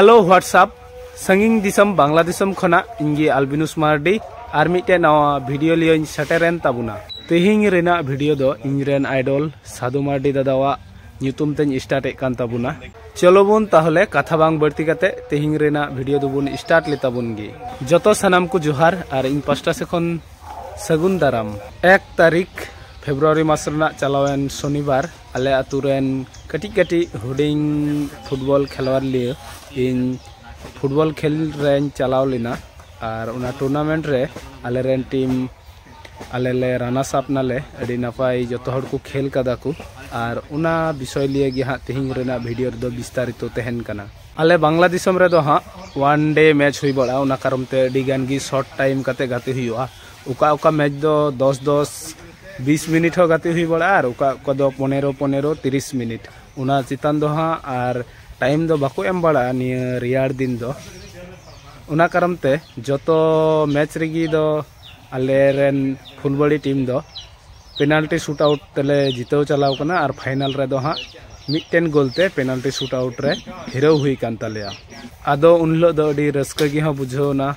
Hello what's up संगिंग दिसम बांग्लादेशम खना इंगी अल्बिनुस मार्डी और मिटे नवा वीडियो लियो सटेरेन ताबुना तेहिंग रेना वीडियो दो इंजरेन आइडल साधु मार्डी दादावा न्यूतुम तेन स्टार्ट कान ताबुना चलो बुन ताहले कथा बांग बढ़ती काते तेहिंग रेना वीडियो दो बुन स्टार्ट ले ताबुन गी जतो सनाम को जोहार और इन पास्टा से खन सगुन दाराम 1 तारीख फेब्रुआरी मास रना चलावेन शनिवार आले आतुरेन कटी कटी हुडिंग फुटबॉल खेलवार लिए इन फुटबॉल खेल रेन चलाव लेना और उना टूर्नामेंट रे आले रेन टीम आले ले रनर्स अप नाले अडी नपाय जतो हड़ को खेल कदा को और उना विषय लिए गे हाँ तेहिंग रेना वीडियो दो विस्तारित तहन कना आले बांग्लादेशम रे दो हाँ वन डे मैच हुई बड़ा उना कारण ते अडी गान गी शॉर्ट टाइम कते गाते हुआ उका उका मैच दो 10-20 मिनट हो गाते हुई बड़ा और उका को दो 15-30 मिनट उना चितान दो हाँ और टाइम दो बाको एम बड़ा निया रियार दिन दो उना कारण ते जतो मैच रेगी दो आले रेन फुलबड़ी टीम दो पेनाल्टी शूट आउट तेले जितो चलाव कना और फाइनल रे दो हाँ मिट्टेन गोलते पेनाल्टी शूट आउट रे हिरो हुई कान तालेया आदो उनलो दो अडी रस्का गी हाँ बुझावना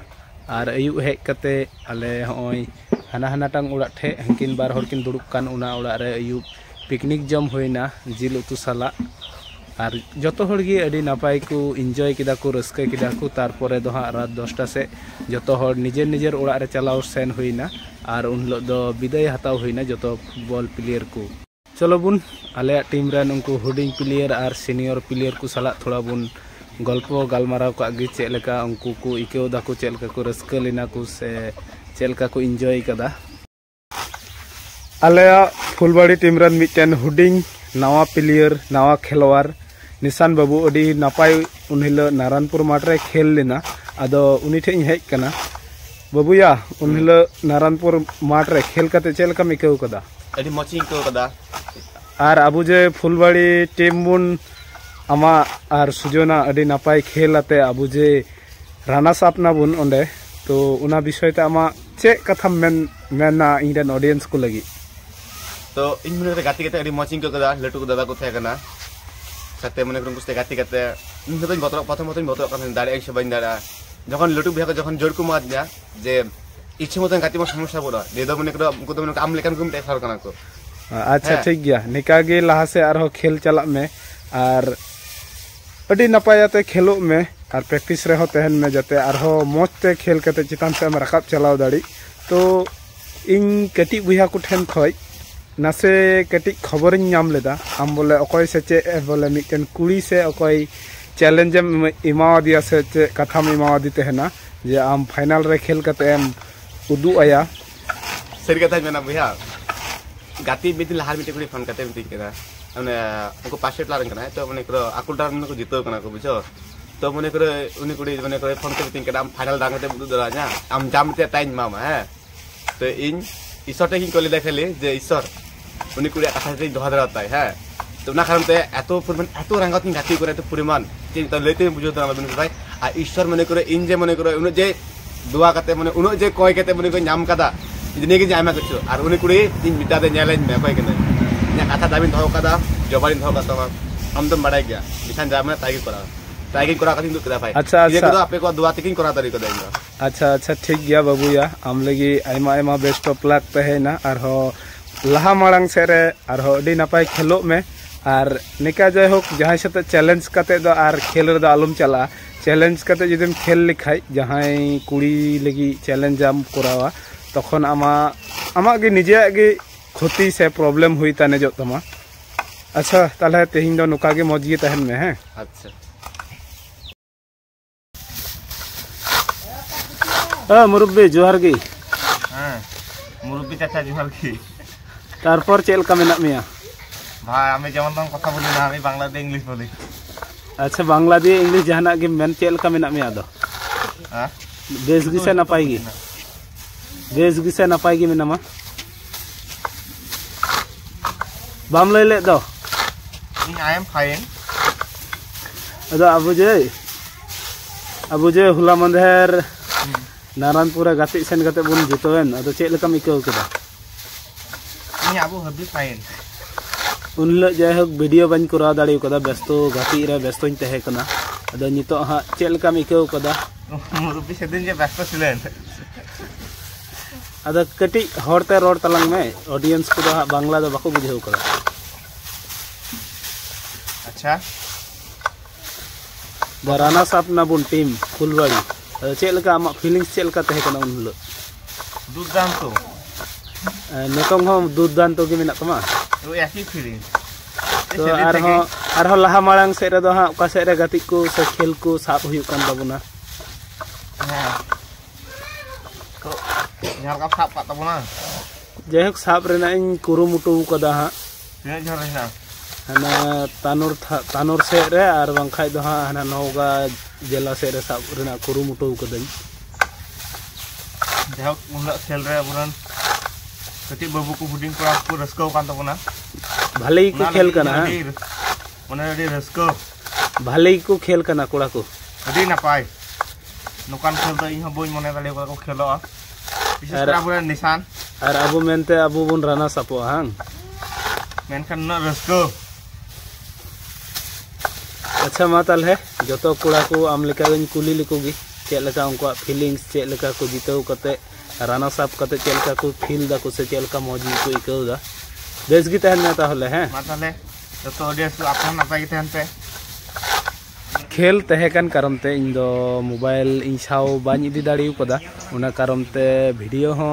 और अयु हेज कते आले होय हाना हाना टांग उड़ा ठे हंकिन बार हर किन दुड़ुब कान उना उड़ा रे अयु पिकनिक जम होइना जिल उतु साला और जतो हड़ गी अडी नापाय को एंजॉय किदा को रस्का किदा को तारपरे दो हाँ रात 10टा से जतो हड़ निजेर निजेर उड़ा रे चलाव सेन होइना और उनलो दो विदाय हताव होइना जतो फुटबॉल प्लेयर को चलो बुन आले टीम रेन उनको हुडिंग प्लेयर और सीनियर प्लेयर को साला थोड़ा बुन गल्पो गालमाराव का गे चेलका उनको को इकेव दाको चेलका को रस्का लेना को से चेलका को एंजॉय कदा आले फुलबाड़ी टीम रेन मिटेन हुडिंग नवा प्लेयर नवा खेलवार निशान बाबू अडी नापाय उनहिलो नारायणपुर माठ रे खेल लेना आदो उनी ठे हेज कना बाबूया उनहिलो नारायणपुर माठ रे खेल कते चेलका मिकेव कदा अडी मची को कदा और अबू जे फुलबाड़ी टीम बुन आमा और सुजना अडी नापाय खेल आते अबू जे रनर्स अप ना बुन ओंडे तो उना विषय ते आमा चे कथा मेना इंडियन ऑडियंस को लगी तो इन मने गाती कते अडी मचिंग को कदा लटू को दादा को थे कना सते मने कुन कुस्ते गाती कते इन तो बतर प्रथम बतर कन दाड़े एक बन दाड़ा जखन लटू बिहा को जखन जोड़ को मार दिया जे इच्छे मतन गाती में समस्या बोला दे दो मने को तो मने आम लेकन को टेफर कना को अच्छा ठीक गया निका गे लहा से आरो खेल चला में और अडी नपायते खेलो में और प्रैक्टिस रे हो तहन में जाते आरो मोजते खेल कते चितान से रकाब चलाव दाड़ी तो इन कटी बुया को ठेन खय नासे कटी खबर नाम लेदा आम बोले अकोय से चे बोले मिटन कुड़ी से अकोय चैलेंज इमावा दिया से चे कथा में इमावा दी तहना जे आम फाइनल रे खेल कते एम उदु आया सरी कथा मेना बुया गाती बिदिन लहार मिटे कुड़ी फोन कते मिटिंग केदा माने उनको पासेट लारन कना तो माने करो आकुलटार मन को जितो कना को बुझो तो माने करो उनी कुड़ी माने करो फोन के मिटिंग केदा आम फाइनल दांगते बुदु दरा nya आम जामते टाइम मामा है तो इन ईश्वर टेकिंग कोली देखेले जे ईश्वर उनी कुड़ी कथा से दोहा दरा ताई है तो ना कारण ते एतो पुरमान एतो रंगत नि गाती करे तो पुरमान जे तो लेते बुझो दरा बन भाई आ ईश्वर माने करो इन जे माने करो उन जे दुआ कते माने उन जे कोय कते माने को नाम कदा इदने के जामा कुछ और उनी कुड़ी इन बिता दे नेलेज में कोय कने nya kata damin doho kada jabalin doho kata am तो बड़ा गया बिछान जामे टाइगिंग करा कथिन दुख भाई अच्छा ये तो आपे को दुआ तिकिंग करा तरी को देंगे अच्छा ठीक गया बाबूया आम लगी आयमा आयमा बेस्ट ऑफ लक तहेना और हो लहा मांग से रे और हो अडी नपाय खेलो में और निका जय हो जहां से चैलेंज कते दो और खेल रे दो आलम चला चैलेंज कते जदिम खेल लिखाई जहां कुड़ी लगी चैलेंज आम करावा तखन आमा गे निजे गे क्षति से प्रॉब्लम हुई ताने जो तमा अच्छा ताले तेहिं दो नुका के मौज गे तहन में है अच्छा मुरब्बी जोहार गी हां मुरब्बी चाचा जोहार गी तारपर चेल का मेना मिया भाई हमें जेमन तम कथा बोली ना हमें बांग्ला दे इंग्लिश बोली अच्छा बांग्ला दे इंग्लिश जहाना गे मेन चेल का मेना मिया दो हां बेस गी से नपाई गी मेना मा बाम ले ले दो आई एम फाइन अदो अबू जे हुला मंदर नारायणपुर गाती सेन गते बुन जितोन अदो चे लेका मिकौ केदा नी अबू हबी फाइन उनले जाय हक वीडियो बन करा दाड़ी कदा व्यस्त गाती रे व्यस्त तहे कना Ada nyito ha cel kam ikau kada. Murupi sedin je ব্যস্ত ছিলেন। Ada keti horte rod talang me audience ko ha bangla do bako bujhau kada. Acha. The runners up na bun team Fulbari. Cel ka amak feelings cel ka teh kana unlo. Dudanto. Nitong ho dudanto gi menak kama. Ro yaki feeling. तो आरहो लाहा मांग सेरे दो हाँ का सेरे गति को से खेल को साब हुयुक कान ताबुना हां को यार का साब का ताबुना जेहक साब रेना इन कुरुमुटु कदा हाँ ने झरना हना तानुर सेरे आर बंखाय दो हाँ हना नौगा जिला सेरे साब रेना कुरुमुटु कदन जेहक उनला खेल रे बुरन कति बाबू को हुडिंग कोड़ा को रस्को कान ताबुना भाले को खेल करना मने रे रस्को भाले को खेल करना कोड़ा को अदी नापाय नुकान खेल तो इहा बोई मने दाले को खेलो विशेष कर अब निशान और अब मेनते अब बुन राना सपो हां मेनखान न रस्को अच्छा मातल है जतो कोड़ा को आम लेका गन कुली लिकोगी चेक लेका उनको फीलिंग्स चेक लेका को जितौ कते राना साप कते चेक लेका को फील दा को से चेक लेका मौजी को इकौ दा देश की तहन में ताहले हैं माताले तो ऑडियंस आपन नापाय की तहन पे खेल तहेकन कारण ते इन दो मोबाइल इन साव बाñ इदी दाड़िउ कदा उना कारण ते वीडियो हो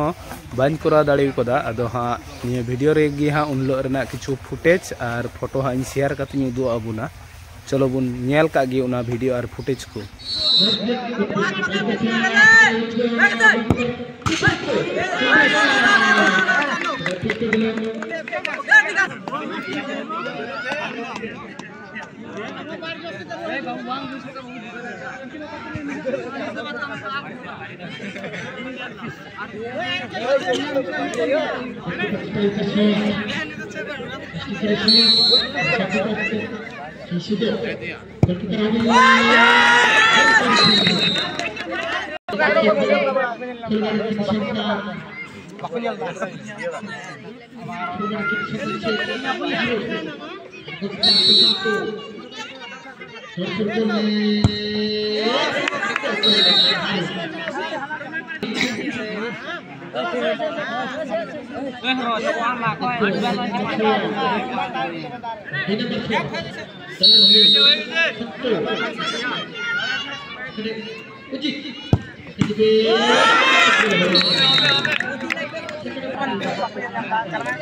बाñ करा दाड़िउ कदा अदो हा निया वीडियो रे गी हा उन लो रेना किछु फुटेज और फोटो हा इन शेयर कतिन उदु अबुना चलो बुन नेल का गी उना वीडियो और फुटेज को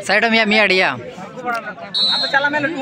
साइड में मिया डिया अब चला मैं लटू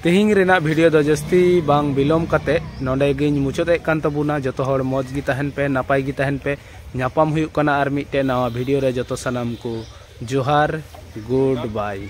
तेहिंग रेना वीडियो दो जस्ती बांग बिलोम कते नोंडे गिन मुचादे कान तबुना जतो हर मौज गी तहन पे नापाय गी तहन पे ᱧᱟᱯᱟᱢ हुयुक कना आर मिटे नवा वीडियो रे जतो सनम को जोहार गुड बाय।